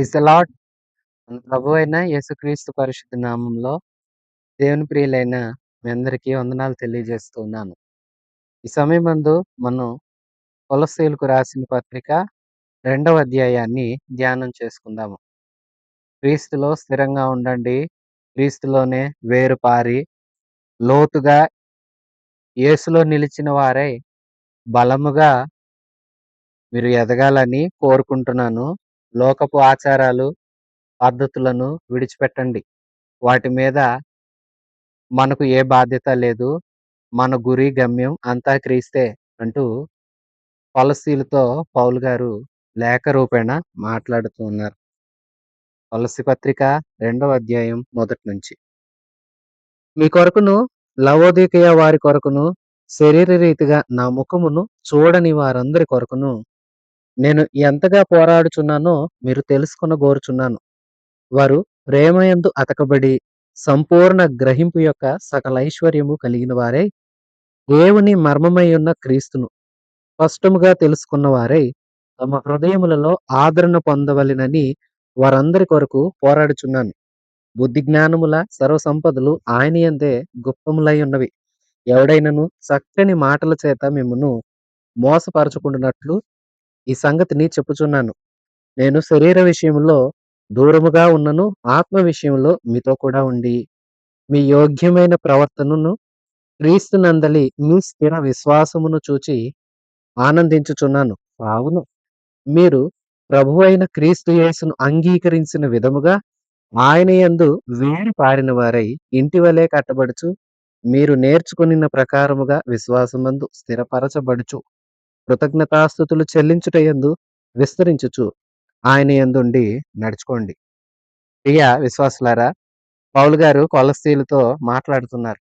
Praise the lord. మన ప్రభువైన యేసుక్రీస్తు పరిశుద్ధ నామంలో దేవుని ప్రియులైన మీ అందరికీ వందనాలు తెలియజేస్తూ ఉన్నాను. ఈ సమయమందు మనం కొలస్సీయులకు రాసిన పత్రిక 2వ అధ్యాయాన్ని ధ్యానం చేసుకుందాము. క్రీస్తులో స్థిరంగా ఉండండి. క్రీస్తులోనే వేరుపారి లోతుగా యేసులో నిలిచిన వారై బలముగా మీరు ఎదగాలని కోరుకుంటున్నాను. లోకపు ఆచారాలు, పద్ధతులను విడిచిపెట్టండి. వాటి మీద మనకు ఏ బాధ్యత లేదు. మన గురి, గమ్యం అంతా క్రీస్తే అంటూ కొలస్సీలతో పౌలు గారు లేఖ రూపేణ మాట్లాడుతూ ఉన్నారు. కొలస్సీ పత్రిక 2వ అధ్యాయం మొదటి నుంచి. మీ కొరకును లవోదికయ వారి కొరకును శరీర రీతిగా నా ముఖమును చూడని వారందరి కొరకును నేను ఎంతగా పోరాడుచున్నానో మీరు తెలుసుకొనగోరుచున్నాను. వారు ప్రేమయందు అతకబడి సంపూర్ణ గ్రహింపు యొక్క సకల ఐశ్వర్యము కలిగిన వారై దేవుని మర్మమై ఉన్న క్రీస్తును స్పష్టముగా తెలుసుకున్న వారై తమ హృదయములలో ఆదరణ పొందవలెనని వారందరి కొరకు పోరాడుచున్నాను. బుద్ధి జ్ఞానముల సర్వ సంపదలు ఆయన యందే గుప్తములై ఉన్నవి. ఎవడైనను చక్కని మాటల చేత మిమ్మును మోసపరచుకుంటున్నట్లు ఈ సంగతిని చెప్పుచున్నాను. నేను శరీర విషయంలో దూరముగా ఉన్నను, ఆత్మ విషయంలో మీతో కూడా ఉండి మీ యోగ్యమైన ప్రవర్తనను క్రీస్తునందలి మీ స్థిర విశ్వాసమును చూచి ఆనందించుచున్నాను. కావున మీరు ప్రభువైన క్రీస్తు యేసును అంగీకరించిన విధముగా ఆయన యందు వేరు పారిన వారై ఇంటివలే కట్టబడుచు మీరు నేర్చుకొనిన ప్రకారముగా విశ్వాసమందు స్థిరపరచబడుచు కృతజ్ఞతాస్తుతులు చెల్లించుటయందు విస్తరించుచు ఆయన యందుండి నడుచుకోండి. ప్రియ విశ్వాసులారా, పౌలు గారు కొలస్సీలతో మాట్లాడుతున్నారు.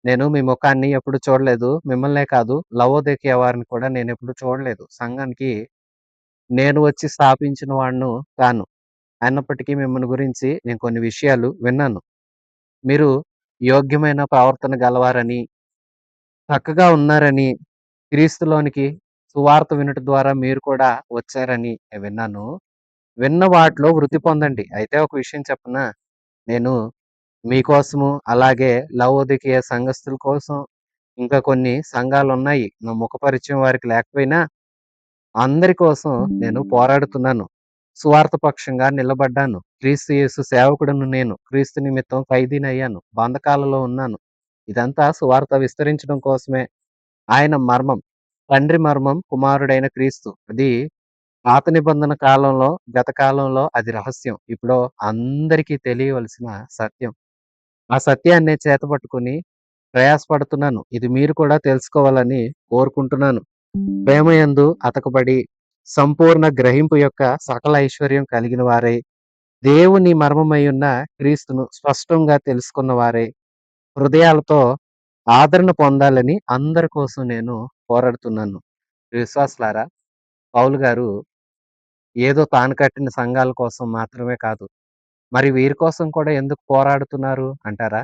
నేను మీ ముఖాన్ని ఎప్పుడు చూడలేదు. మిమ్మల్నే కాదు, లవోదికయ వారిని కూడా నేనెప్పుడు చూడలేదు. సంఘానికి నేను వచ్చి స్థాపించిన వాడిను కాను. అయినప్పటికీ మిమ్మల్ని గురించి నేను కొన్ని విషయాలు విన్నాను. మీరు యోగ్యమైన ప్రవర్తన గలవారని, చక్కగా ఉన్నారని, క్రీస్తులోనికి సువార్త వినుట ద్వారా మీరు కూడా వచ్చారని విన్నాను. విన్న వాటిలో వృద్ధి పొందండి. అయితే ఒక విషయం చెప్పనా? నేను మీకోసము, అలాగే లవోదికయ సంఘస్థుల కోసం, ఇంకా కొన్ని సంఘాలున్నాయి. నా ముఖ పరిచయం వారికి లేకపోయినా అందరి కోసం నేను పోరాడుతున్నాను. సువార్త పక్షంగా నిలబడ్డాను. క్రీస్తు యేసు సేవకుడను నేను. క్రీస్తు నిమిత్తం ఖైదీనయ్యాను. బంధకాలలో ఉన్నాను. ఇదంతా సువార్త విస్తరించడం కోసమే. ఆయన మర్మం, తండ్రి మర్మం కుమారుడైన క్రీస్తు. అది పాత నిబంధన కాలంలో, గత కాలంలో అది రహస్యం. ఇప్పుడు అందరికీ తెలియవలసిన సత్యం. ఆ సత్యాన్ని చేతపట్టుకుని ప్రయాసపడుతున్నాను. ఇది మీరు కూడా తెలుసుకోవాలని కోరుకుంటున్నాను. ప్రేమయందు అతకబడి సంపూర్ణ గ్రహింపు యొక్క సకల ఐశ్వర్యం కలిగిన వారై దేవుని మర్మమై ఉన్న క్రీస్తును స్పష్టంగా తెలుసుకున్న వారై హృదయాలతో ఆదరణ పొందాలని అందరి కోసం నేను పోరాడుతున్నాను. విశ్వాసులారా, పౌలు గారు ఏదో తాను కట్టిన సంఘాల కోసం మాత్రమే కాదు, మరి వీరి కోసం కూడా ఎందుకు పోరాడుతున్నారు అంటారా?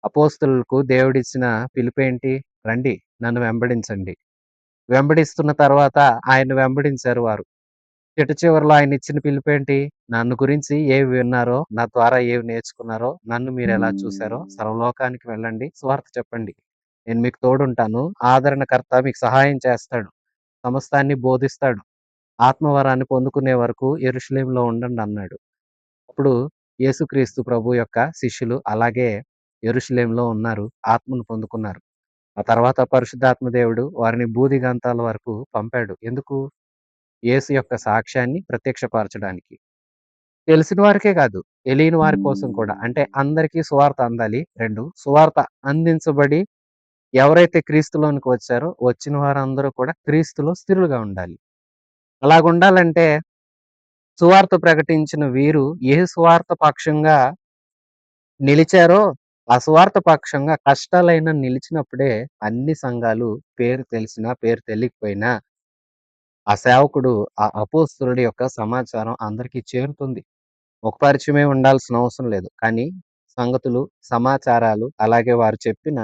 అపోస్తలులకు దేవుడిచ్చిన పిలుపేంటి? రండి, నన్ను వెంబడించండి. వెంబడిస్తున్న తర్వాత ఆయన వెంబడించారు వారు. చిట్ట చివరిలో ఆయన ఇచ్చిన పిలుపేంటి? నన్ను గురించి ఏవి విన్నారో, నా ద్వారా ఏవి నేర్చుకున్నారో, నన్ను మీరు ఎలా చూశారో సర్వలోకానికి వెళ్ళండి, సువార్త చెప్పండి. నేను మీకు తోడుంటాను. ఆదరణకర్త మీకు సహాయం చేస్తాడు. సమస్తాన్ని బోధిస్తాడు. ఆత్మవరాన్ని పొందుకునే వరకు యెరూషలేములో ఉండండి అన్నాడు. అప్పుడు యేసుక్రీస్తు ప్రభు యొక్క శిష్యులు అలాగే యెరూషలేములో ఉన్నారు. ఆత్మను పొందుకున్నారు. ఆ తర్వాత పరిశుద్ధాత్మ దేవుడు వారిని భూదిగంతాల వరకు పంపాడు. ఎందుకు? యేసు యొక్క సాక్ష్యాన్ని ప్రత్యక్షపరచడానికి. తెలిసిన వారికే కాదు, తెలియని వారి కోసం కూడా. అంటే అందరికీ సువార్త అందాలి. 2, సువార్త అందించబడి ఎవరైతే క్రీస్తులోనికి వచ్చారో వచ్చిన వారందరూ కూడా క్రీస్తులో స్థిరులుగా ఉండాలి. అలాగుండాలంటే సువార్త ప్రకటించిన వీరు ఏ సువార్త పక్షంగా నిలిచారో ఆ సువార్త పక్షంగా కష్టాలైనా నిలిచినప్పుడే అన్ని సంఘాలు పేరు తెలిసినా పేరు తెలియకపోయినా ఆ సేవకుడు, ఆ అపోస్తలుడి యొక్క సమాచారం అందరికీ చేరుతుంది. ఒక పరిచయమే ఉండాల్సిన అవసరం లేదు. కానీ సంగతులు, సమాచారాలు, అలాగే వారు చెప్పిన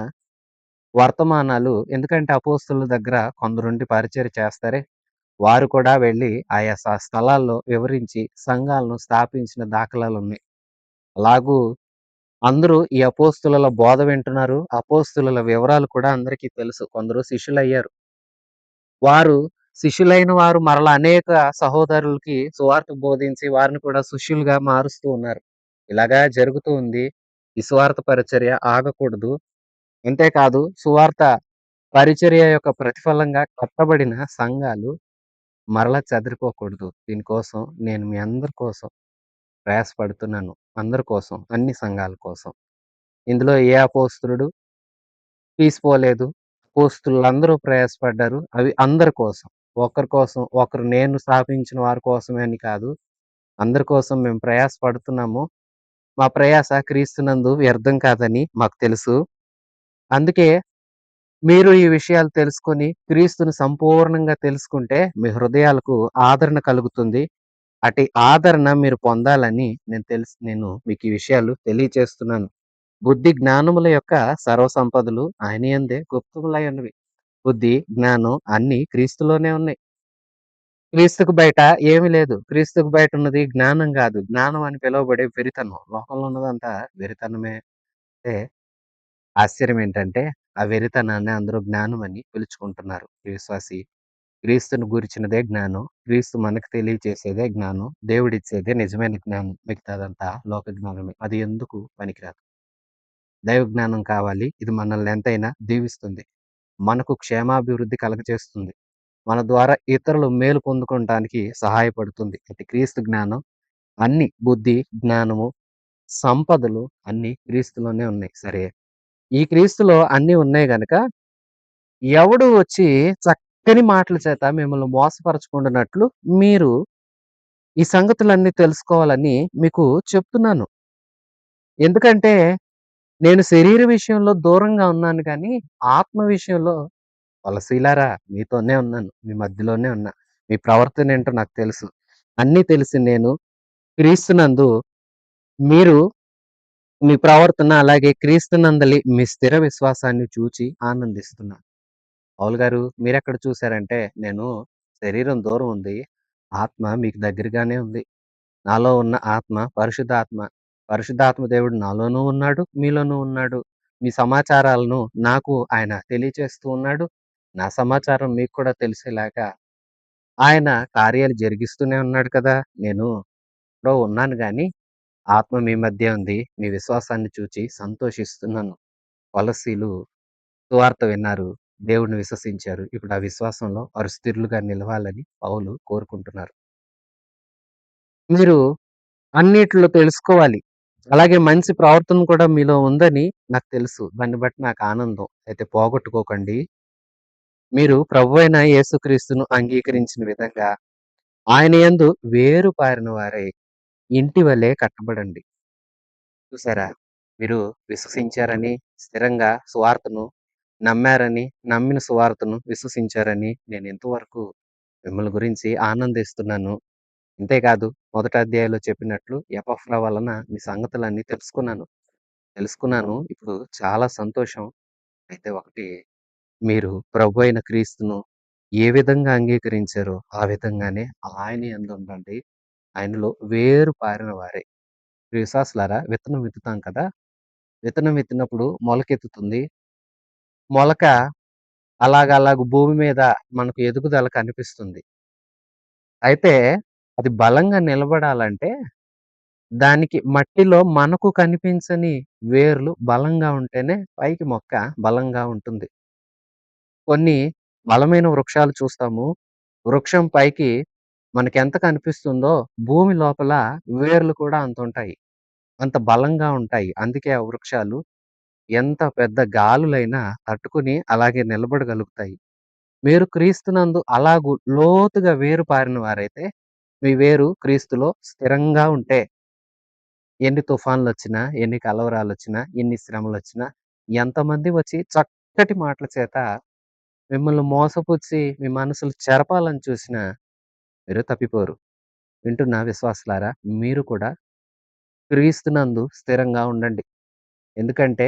వర్తమానాలు, ఎందుకంటే అపోస్తలుల దగ్గర కొందరుండి పరిచర్య చేస్తారే. వారు కూడా వెళ్లి ఆయా స్థలాల్లో వివరించి సంఘాలను స్థాపించిన దాఖలాలున్నాయి. అలాగూ అందరూ ఈ అపోస్తులుల బోధ వింటున్నారు. అపోస్తులుల వివరాలు కూడా అందరికీ తెలుసు. కొందరు శిష్యులయ్యారు. వారు శిష్యులైన వారు మరలా అనేక సహోదరులకి సువార్త బోధించి వారిని కూడా శిష్యులుగా మారుస్తూ ఉన్నారు. ఇలాగా జరుగుతూ ఉంది. ఈ సువార్త పరిచర్య ఆగకూడదు. అంతేకాదు సువార్త పరిచర్య యొక్క ప్రతిఫలంగా కట్టబడిన సంఘాలు మరలా చెదిరిపోకూడదు. దీనికోసం నేను మీ అందరి కోసం ప్రయాసపడుతున్నాను. అందరి కోసం, అన్ని సంఘాల కోసం. ఇందులో ఏ అపోస్తలుడు తీసిపోలేదు. అపోస్తలులందరూ ప్రయాసపడ్డారు. అవి అందరి కోసం. ఒకరి కోసం, ఒకరు నేను స్థాపించిన వారి కోసమే అని కాదు. అందరి కోసం మేము ప్రయాసపడుతున్నాము. మా ప్రయాస క్రీస్తునందు వ్యర్థం కాదని మాకు తెలుసు. అందుకే మీరు ఈ విషయాలు తెలుసుకొని క్రీస్తుని సంపూర్ణంగా తెలుసుకుంటే మీ హృదయాలకు ఆదరణ కలుగుతుంది. అట్టి ఆదరణ మీరు పొందాలని నేను మీకు ఈ విషయాలు తెలియచేస్తున్నాను. బుద్ధి జ్ఞానముల యొక్క సర్వ సంపదలు ఆయన యందే గుప్తములై ఉన్నవి. బుద్ధి, జ్ఞానం అన్నీ క్రీస్తులోనే ఉన్నాయి. క్రీస్తుకు బయట ఏమీ లేదు. క్రీస్తుకు బయట ఉన్నది జ్ఞానం గాదు. జ్ఞానం అని పిలువబడే వెరితనం. లోకంలో ఉన్నదంతా వెరితనమే. అంటే ఆశ్చర్యం ఏంటంటే, ఆ వెరితనాన్ని అందరూ జ్ఞానం అని పిలుచుకుంటున్నారు. ఈ విశ్వాసి క్రీస్తుని గూర్చినదే జ్ఞానం. క్రీస్తు మనకు తెలియచేసేదే జ్ఞానం. దేవుడిచ్చేదే నిజమైన జ్ఞానం. మిగతాదంతా లోక జ్ఞానమే. అది ఎందుకు పనికిరాదు. దైవ జ్ఞానం కావాలి. ఇది మనల్ని ఎంతైనా దీవిస్తుంది. మనకు క్షేమాభివృద్ధి కలగజేస్తుంది. మన ద్వారా ఇతరులు మేలు పొందుకోవటానికి సహాయపడుతుంది. అయితే క్రీస్తు జ్ఞానం అన్ని బుద్ధి, జ్ఞానము, సంపదలు అన్నీ క్రీస్తులోనే ఉన్నాయి. సరే. ఈ క్రీస్తులో అన్నీ ఉన్నాయి గనక ఎవడు వచ్చి చక్కని మాటల చేత మిమ్మల్ని మోసపరచకుండానట్లు మీరు ఈ సంగతులన్నీ తెలుసుకోవాలని మీకు చెప్తున్నాను. ఎందుకంటే నేను శరీర విషయంలో దూరంగా ఉన్నాను గానీ, ఆత్మ విషయంలో "వలసీలారా మీతోనే ఉన్నాను. మీ మధ్యలోనే ఉన్నా. మీ ప్రవర్తన ఏంటో నాకు తెలుసు. అన్నీ తెలిసి నేను క్రీస్తునందు మీరు మీ ప్రవర్తన అలాగే క్రీస్తునందలి మీ స్థిర విశ్వాసాన్ని చూచి ఆనందిస్తున్నా." పౌలు గారు మీరెక్కడ చూసారంటే, నేను శరీరం దూరం ఉంది. ఆత్మ మీకు దగ్గరగానే ఉంది. నాలో ఉన్న ఆత్మ పరిశుద్ధాత్మ. పరిశుద్ధాత్మ దేవుడు నాలోనూ ఉన్నాడు, మీలోనూ ఉన్నాడు. మీ సమాచారాలను నాకు ఆయన తెలియచేస్తూ ఉన్నాడు. నా సమాచారం మీకు కూడా తెలిసేలాగా ఆయన కార్యాలు జరిగిస్తూనే ఉన్నాడు కదా! నేను ఎక్కడో ఉన్నాను గానీ, ఆత్మ మీ మధ్య ఉంది. మీ విశ్వాసాన్ని చూచి సంతోషిస్తున్నాను. కొలస్సీలు సువార్త విన్నారు. దేవుడిని విశ్వసించారు. ఇప్పుడు ఆ విశ్వాసంలో వారు స్థిరులుగా నిలవాలని పౌలు కోరుకుంటున్నారు. మీరు అన్నిట్లో తెలుసుకోవాలి. అలాగే మంచి ప్రవర్తన కూడా మీలో ఉందని నాకు తెలుసు. దాన్ని బట్టి నాకు ఆనందం. అయితే పోగొట్టుకోకండి. మీరు ప్రభువైన యేసుక్రీస్తును అంగీకరించిన విధంగా ఆయన యందు వేరు పారిన వారై ఇంటి వలె కట్టబడండి. చూసారా? మీరు విశ్వసించారని, స్థిరంగా సువార్తను నమ్మారని, నమ్మిన సువార్తను విశ్వసించారని నేను ఇంతవరకు మిమ్మల్ని గురించి ఆనందిస్తున్నాను. అంతేకాదు మొదటి అధ్యాయంలో చెప్పినట్లు ఎపఫ్రా వలన మీ సంగతులన్నీ తెలుసుకున్నాను. ఇప్పుడు చాలా సంతోషం. అయితే ఒకటి మీరు ప్రభువైన క్రీస్తును ఏ విధంగా అంగీకరించారో ఆ విధంగానే ఆయన యందు ఉండండి. ఆయనలో వేరు పారిన వారే. విశ్వాసులారా విత్తనం విత్తుతాం కదా! విత్తనం విత్తినప్పుడు మొలకెత్తుతుంది. మొలక అలాగ భూమి మీద మనకు ఎదుగుదల కనిపిస్తుంది. అయితే అది బలంగా నిలబడాలంటే దానికి మట్టిలో మనకు కనిపించని వేర్లు బలంగా ఉంటేనే పైకి మొక్క బలంగా ఉంటుంది. కొన్ని బలమైన వృక్షాలు చూస్తాము. వృక్షం పైకి మనకెంత కనిపిస్తుందో భూమి లోపల వేర్లు కూడా అంతుంటాయి. అంత బలంగా ఉంటాయి. అందుకే ఆ వృక్షాలు ఎంత పెద్ద గాలులైనా తట్టుకొని అలాగే నిలబడగలుగుతాయి. మీరు క్రీస్తునందు అలాగు లోతుగా వేరు పారిన వారైతే మీ వేరు క్రీస్తులో స్థిరంగా ఉంటే ఎన్ని తుఫాన్లొచ్చినా, ఎన్ని కలవరాలొచ్చినా, ఎన్ని శ్రమలొచ్చినా, ఎంతమంది వచ్చి చక్కటి మాటల చేత మిమ్మల్ని మోసపుచ్చి మీ మనసులు చెరపాలని చూసినా మీరు తప్పిపోరు. వింటున్న విశ్వాసులారా మీరు కూడా క్రీస్తునందు స్థిరంగా ఉండండి. ఎందుకంటే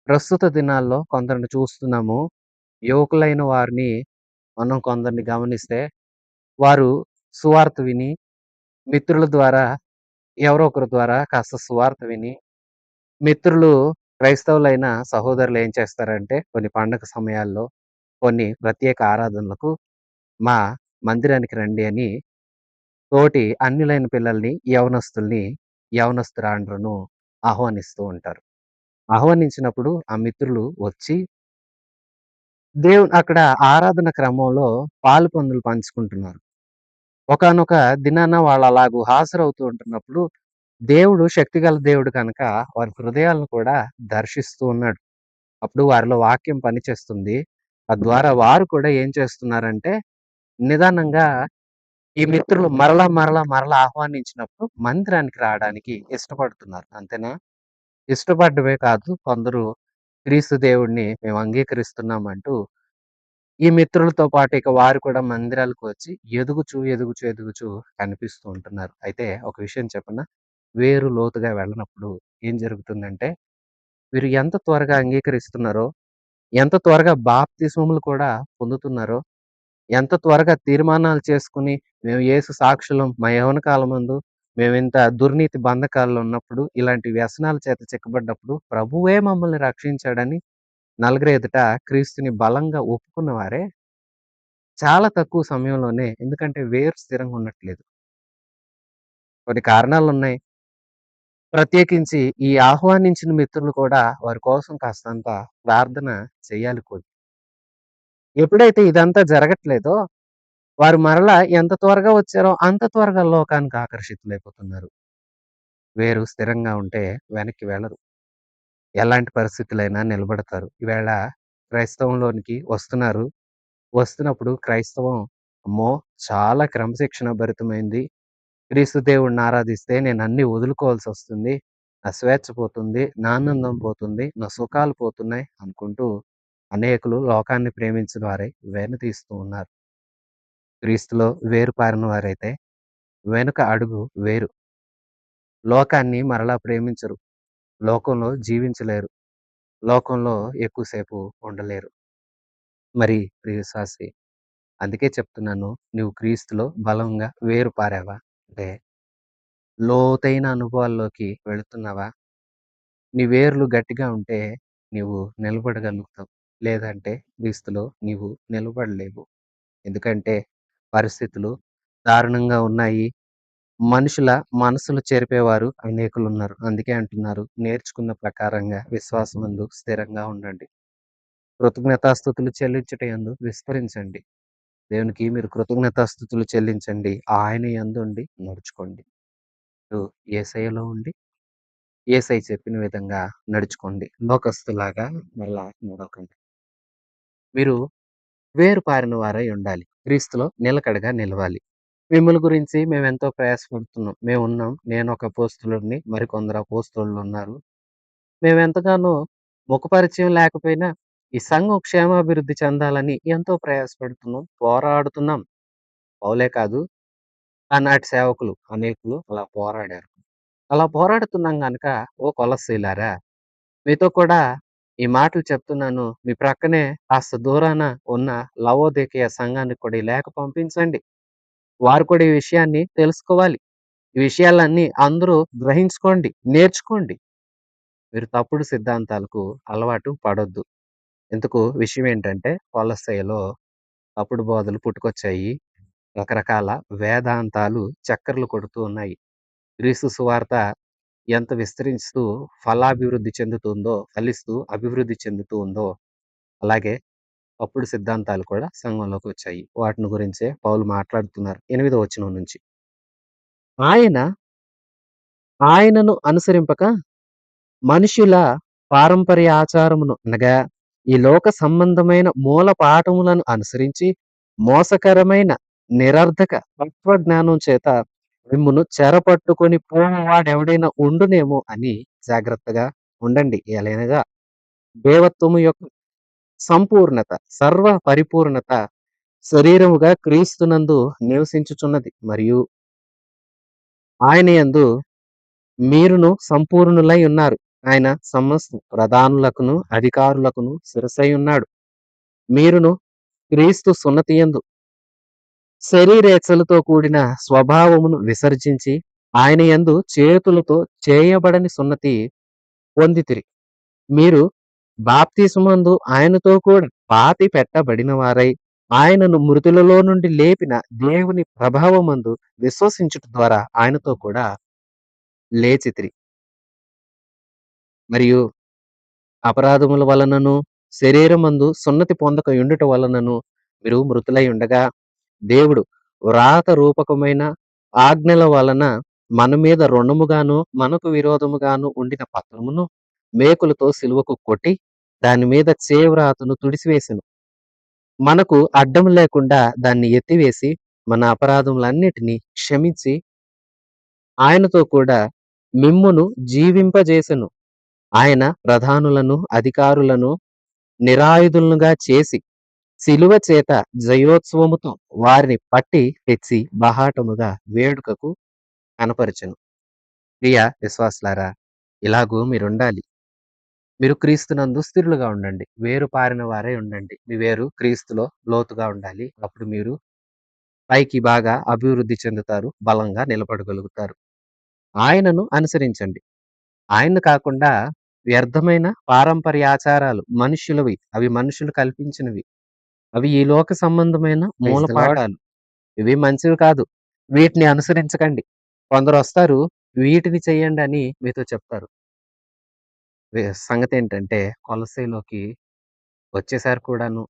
ప్రస్తుత దినాల్లో కొందరిని చూస్తున్నాము. యువకులైన వారిని మనం కొందరిని గమనిస్తే వారు సువార్త విని, మిత్రుల ద్వారా ఎవరో ఒకరి ద్వారా కాస్త సువార్త విని, మిత్రులు క్రైస్తవులైన సహోదరులు ఏం చేస్తారంటే కొన్ని పండగ సమయాల్లో, కొన్ని ప్రత్యేక ఆరాధనలకు మా మందిరానికి రండి అని తోటి అన్యులైన పిల్లల్ని, యవనస్తురాండ్రను ఆహ్వానిస్తూ ఉంటారు. ఆహ్వానించినప్పుడు ఆ మిత్రులు వచ్చి అక్కడ ఆరాధన క్రమంలో పాలు పందులు పంచుకుంటున్నారు. ఒకానొక దినాన వాళ్ళలాగు హాజరవుతూ ఉంటున్నప్పుడు, దేవుడు శక్తిగల దేవుడు కనుక వారి హృదయాలను కూడా దర్శిస్తూ ఉన్నాడు. అప్పుడు వారిలో వాక్యం పనిచేస్తుంది. తద్వారా వారు కూడా ఏం చేస్తున్నారంటే, నిదానంగా ఈ మిత్రులు మరలా ఆహ్వానించినప్పుడు మందిరానికి రావడానికి ఇష్టపడుతున్నారు. అంతేనా? ఇష్టపడడమే కాదు, కొందరు క్రీస్తు దేవుడిని మేము అంగీకరిస్తున్నామంటూ ఈ మిత్రులతో పాటు ఇక వారు కూడా మందిరాలకు వచ్చి ఎదుగుచూ కనిపిస్తూ ఉంటున్నారు. అయితే ఒక విషయం చెప్పనా? వేరు లోతుగా వెళ్ళనప్పుడు ఏం జరుగుతుందంటే, వీరు ఎంత త్వరగా అంగీకరిస్తున్నారో, ఎంత త్వరగా బాప్తిస్మములు కూడా పొందుతున్నారో, ఎంత త్వరగా తీర్మానాలు చేసుకొని, మేము యేసు సాక్షులం, మా యవ్వన కాలమందు మేమింత దుర్నీతి బంధకాల్లో ఉన్నప్పుడు, ఇలాంటి వ్యసనాల చేత చిక్కబడ్డప్పుడు, ప్రభువే మమ్మల్ని రక్షించాడని నలుగురి ఎదుట క్రీస్తుని బలంగా ఒప్పుకున్న వారే చాలా తక్కువ సమయంలోనే, ఎందుకంటే వేరు స్థిరంగా ఉండట్లేదు. కొన్ని కారణాలున్నాయి. ప్రత్యేకించి ఈ ఆహ్వానించిన మిత్రులు కూడా వారి కోసం కాస్తంత ప్రార్థన చేయాలి కూడా. ఎప్పుడైతే ఇదంతా జరగట్లేదో, వారు మరలా ఎంత త్వరగా వచ్చారో అంత త్వరగా లోకానికి ఆకర్షితులైపోతున్నారు. వేరు స్థిరంగా ఉంటే వెనక్కి వెళ్ళరు. ఎలాంటి పరిస్థితులైనా నిలబడతారు. ఈవేళ క్రైస్తవంలోనికి వస్తున్నారు. వస్తున్నప్పుడు క్రైస్తవం అమ్మో! చాలా క్రమశిక్షణ భరితమైంది. క్రీస్తు దేవుడిని ఆరాధిస్తే నేను అన్నీ వదులుకోవాల్సొస్తుంది. నా స్వేచ్ఛ పోతుంది. నా ఆనందం పోతుంది. నా సుఖాలు పోతున్నాయి అనుకుంటూ అనేకులు లోకాన్ని ప్రేమించిన వారై వెనుతీస్తూ ఉన్నారు. క్రీస్తులో వేరుపారిన వారైతే వెనుక అడుగు వేరు. లోకాన్ని మరలా ప్రేమించరు. లోకంలో జీవించలేరు. లోకంలో ఎక్కువ సేపు ఉండలేరు. మరి ప్రియ విశ్వాసి, అందుకే చెప్తున్నాను, నువ్వు క్రీస్తులో బలంగా వేరుపారావా? అంటే లోతైన అనుభవాల్లోకి వెళుతున్నావా? నీ వేర్లు గట్టిగా ఉంటే నీవు నిలబడగలుగుతావు. లేదంటే క్రీస్తులో నీవు నిలబడలేవు. ఎందుకంటే పరిస్థితులు దారుణంగా ఉన్నాయి. మనుషుల మనసులు చెరిపేవారు అనేకులున్నారు. అందుకే అంటున్నారు, నేర్చుకున్న ప్రకారంగా విశ్వాసమందు స్థిరంగా ఉండండి. కృతజ్ఞతాస్తుతులు చెల్లించుట యందు విస్తరించండి. దేవునికి మీరు కృతజ్ఞతాస్తుతులు చెల్లించండి. ఆయన యందుండి నడుచుకోండి. మీరు యేసయ్యలో ఉండి, యేసయ్య చెప్పిన విధంగా నడుచుకోండి. లోకస్తులాగా మరలా నడవకండి. మీరు వేరుపారిన వారై ఉండాలి. క్రీస్తులో నిలకడగా నిలవాలి. మిమ్ముల గురించి మేమెంతో ప్రయాసపడుతున్నాం. మేమున్నాం. నేనొక అపోస్తలుడిని. మరికొందరు అపోస్తలులున్నారు. మేమెంతగానో ముఖపరిచయం లేకపోయినా ఈ సంఘం క్షేమాభివృద్ధి చెందాలని ఎంతో ప్రయాసపడుతున్నాం. పోరాడుతున్నాం. పౌలే కాదు, ఆనాటి సేవకులు అనేకులు అలా పోరాడారు. అలా పోరాడుతున్నాం గనక, ఓ కొలస్సీలారా, మీతో కూడా ఈ మాటలు చెప్తున్నాను. మీ ప్రక్కనే కాస్త దూరాన ఉన్న లవొదికయ సంఘానికి కూడా ఈ లేఖ పంపించండి. వారు కూడా ఈ విషయాన్ని తెలుసుకోవాలి. ఈ విషయాలన్నీ అందరూ గ్రహించుకోండి, నేర్చుకోండి. మీరు తప్పుడు సిద్ధాంతాలకు అలవాటు పడొద్దు. ఇంతకు విషయం ఏంటంటే, కొలస్సీలో తప్పుడు బోధలు పుట్టుకొచ్చాయి. రకరకాల వేదాంతాలు చక్కర్లు కొడుతూ ఉన్నాయి. క్రీస్తు సువార్త ఎంత విస్తరిస్తూ ఫలిస్తూ అభివృద్ధి చెందుతూ ఉందో, అలాగే తప్పుడు సిద్ధాంతాలు కూడా సంఘంలోకి వచ్చాయి. వాటిని గురించే పౌలు మాట్లాడుతున్నారు 8వ వచనం నుంచి. ఆయనను అనుసరింపక మనుష్యుల పారంపర్య ఆచారమును అనగా ఈ లోక సంబంధమైన మూల పాఠములను అనుసరించి మోసకరమైన నిరర్ధక తత్వజ్ఞానం చేత మిమ్మును చెరపట్టుకొని పోవాడెవడైనా ఉండునేమో అని జాగ్రత్తగా ఉండండి. ఎలయనగా దేవత్వము యొక్క సంపూర్ణత, సర్వ పరిపూర్ణత శరీరముగా క్రీస్తునందు నివసించుచున్నది. మరియు ఆయన యందు మీరును సంపూర్ణులై ఉన్నారు. ఆయన సమస్త ప్రధానులకును అధికారులకును శిరసై ఉన్నాడు. మీరును క్రీస్తు సున్నతియందు శరీరేచ్ఛలతో కూడిన స్వభావమును విసర్జించి ఆయన యందు చేతులతో చేయబడని సున్నతి పొందితిరి. మీరు బాప్తిస్మందు ఆయనతో కూడా పాతి పెట్టబడిన వారై ఆయనను మృతులలో నుండి లేపిన దేవుని ప్రభావమందు విశ్వసించుట ద్వారా ఆయనతో కూడా లేచితిరి. మరియు అపరాధముల వలనను శరీరమందు సున్నతి పొందక ఉండుట వలనను మీరు మృతులై ఉండగా దేవుడు వ్రాత రూపకమైన ఆజ్ఞల వలన మన మీద రుణముగాను మనకు విరోధముగాను ఉండిన పత్రమును మేకులతో సిలువకు కొట్టి దాని మీద చేవ్రాతను తుడిసివేసెను. మనకు అడ్డం లేకుండా దాన్ని ఎత్తివేసి మన అపరాధములన్నిటినీ క్షమించి ఆయనతో కూడా మిమ్మును జీవింపజేసెను. ఆయన ప్రధానులను అధికారులను నిరాయుధులుగా చేసి శిలువ చేత జయోత్సవముతో వారిని పట్టి తెచ్చి బహాటముగా వేడుకకు కనపరచెను. ప్రియ విశ్వాసులారా, ఇలాగూ మీరుండాలి. మీరు క్రీస్తునందు స్థిరులుగా ఉండండి. వేరు పారిన వారే ఉండండి. మీ వేరు క్రీస్తులో లోతుగా ఉండాలి. అప్పుడు మీరు పైకి బాగా అభివృద్ధి చెందుతారు, బలంగా నిలబడగలుగుతారు. ఆయనను అనుసరించండి. ఆయన్ని కాకుండా వ్యర్థమైన పారంపర్య ఆచారాలు మనుష్యులవి, అవి మనుషులు కల్పించినవి, అవి ఈ లోక సంబంధమైన మూలపాఠాలు, ఇవి మంచివి కాదు. వీటిని అనుసరించకండి. కొందరు వస్తారు, వీటిని చెయ్యండి అని మీతో చెప్తారు. సంగతి ఏంటంటే కొలస్సీలోకి వచ్చేసారి కూడాను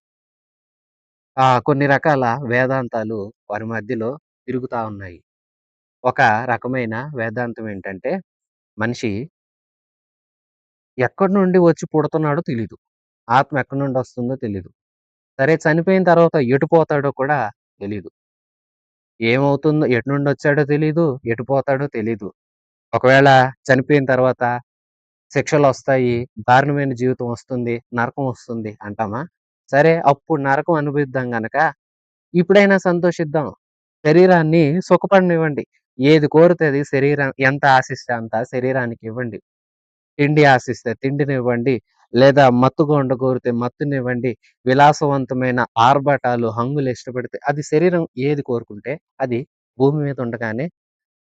కొన్ని రకాల వేదాంతాలు వారి మధ్యలో తిరుగుతా ఉన్నాయి. ఒక రకమైన వేదాంతం ఏంటంటే మనిషి ఎక్కడి నుండి వచ్చి పుడుతున్నాడో తెలీదు. ఆత్మ ఎక్కడి నుండి వస్తుందో తెలీదు. సరే, చనిపోయిన తర్వాత ఎటు పోతాడో కూడా తెలీదు. ఏమవుతుందో, ఎటు నుండి వచ్చాడో తెలీదు, ఎటు పోతాడో తెలీదు. ఒకవేళ చనిపోయిన తర్వాత శిక్షలొస్తాయి, దారుణమైన జీవితం వస్తుంది, నరకం వస్తుంది అంటామా? సరే, అప్పుడు నరకం అనుభవిద్దాం గనక ఇప్పుడైనా సంతోషిద్దాం. శరీరాన్ని సుఖపడనివ్వండి. ఏది కోరితే అది శరీరం ఎంత ఆశిస్తే అంత శరీరానికి ఇవ్వండి. తిండి ఆశిస్తే తిండినివ్వండి. లేదా మత్తుగా కోరితే మత్తునివ్వండి. విలాసవంతమైన ఆర్భాటాలు, హంగులు ఇష్టపడితే అది శరీరం ఏది కోరుకుంటే అది భూమి మీద ఉండగానే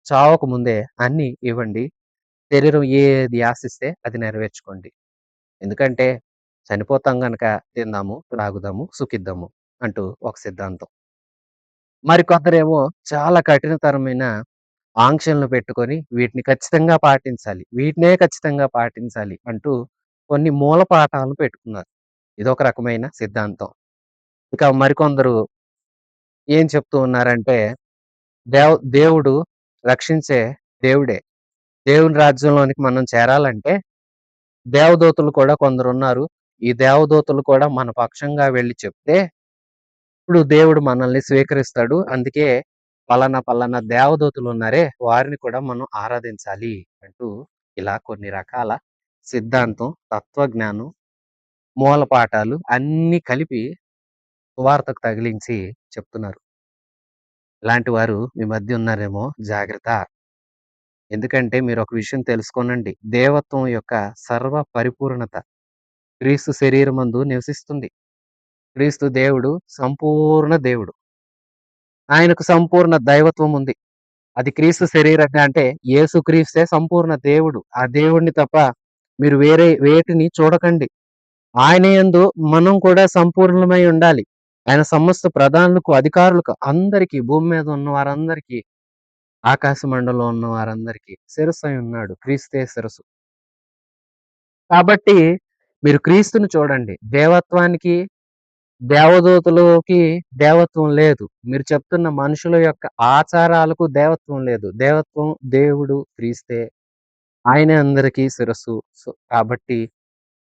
చావక ముందే అన్నీ ఇవ్వండి. శరీరం ఏది ఆశిస్తే అది నెరవేర్చుకోండి. ఎందుకంటే చనిపోతాం గనక తిందాము, త్రాగుదాము, సుఖిద్దాము అంటూ ఒక సిద్ధాంతం. మరికొందరేమో చాలా కఠినతరమైన ఆంక్షలను పెట్టుకొని వీటిని ఖచ్చితంగా పాటించాలి, వీటినే ఖచ్చితంగా పాటించాలి అంటూ కొన్ని మూల పాఠాలను పెట్టుకున్నారు. ఇదొక రకమైన సిద్ధాంతం. ఇక మరికొందరు ఏం చెప్తూ ఉన్నారంటే దేవుడు రక్షించే దేవుడే. దేవుని రాజ్యంలోనికి మనం చేరాలంటే దేవదూతలు కూడా కొందరున్నారు. ఈ దేవదూతలు కూడా మన పక్షంగా వెళ్లి చెప్తే ఇప్పుడు దేవుడు మనల్ని స్వీకరిస్తాడు. అందుకే పలానా దేవదూతలు ఉన్నారే వారిని కూడా మనం ఆరాధించాలి అంటూ ఇలా కొన్ని రకాల సిద్ధాంతం, తత్వజ్ఞానం, మూలపాఠాలు అన్నీ కలిపి సువార్తకు తగిలించి చెప్తున్నారు. ఇలాంటి వారు మీ మధ్య ఉన్నారేమో, జాగ్రత్త. ఎందుకంటే మీరు ఒక విషయం తెలుసుకోనండి. దేవత్వం యొక్క సర్వ పరిపూర్ణత క్రీస్తు శరీరమందు నివసిస్తుంది. క్రీస్తు దేవుడు సంపూర్ణ దేవుడు. ఆయనకు సంపూర్ణ దైవత్వం ఉంది. అది క్రీస్తు శరీరంగా అంటే యేసుక్రీస్తే సంపూర్ణ దేవుడు. ఆ దేవుడిని తప్ప మీరు వేరే వేటిని చూడకండి. ఆయన యందు మనం కూడా సంపూర్ణమై ఉండాలి. ఆయన సమస్త ప్రధానులకు, అధికారులకు, అందరికీ, భూమి మీద ఉన్న వారందరికీ, ఆకాశ మండలంలో ఉన్న వారందరికీ శిరస్సు అయి ఉన్నాడు. క్రీస్తే శిరస్సు. కాబట్టి మీరు క్రీస్తుని చూడండి. దేవత్వానికి, దేవదూతలకి దేవత్వం లేదు. మీరు చెప్తున్న మనుషుల యొక్క ఆచారాలకు దేవత్వం లేదు. దేవత్వం దేవుడు క్రీస్తే. ఆయనే అందరికీ శిరస్సు. కాబట్టి